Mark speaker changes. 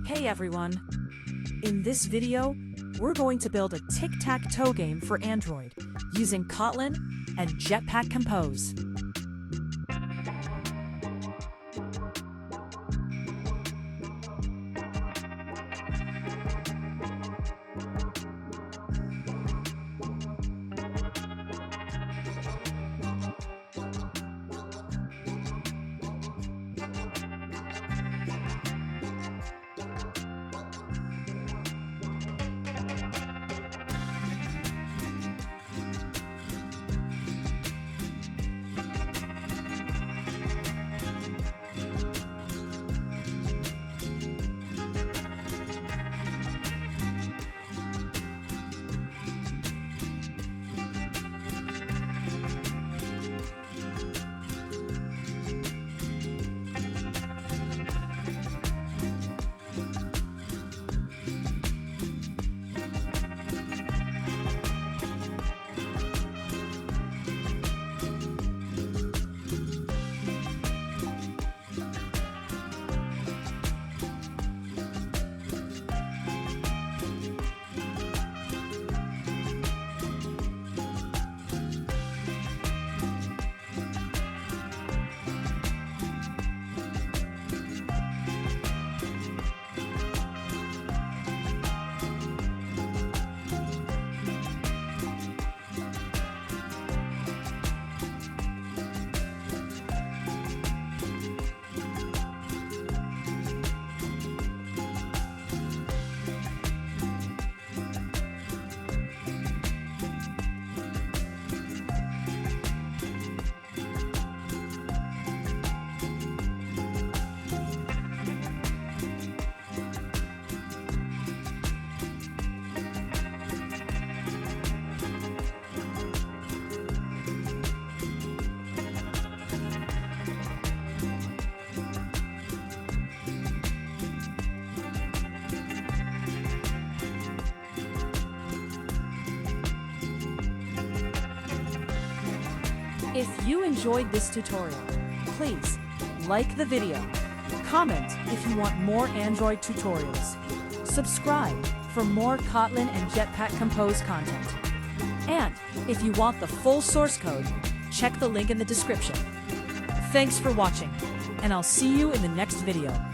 Speaker 1: Hey everyone! In this video, we're going to build a Tic Tac Toe game for Android using Kotlin and Jetpack Compose. If you enjoyed this tutorial, please like the video, comment if you want more Android tutorials, subscribe for more Kotlin and Jetpack Compose content. And if you want the full source code, check the link in the description. Thanks for watching, and I'll see you in the next video.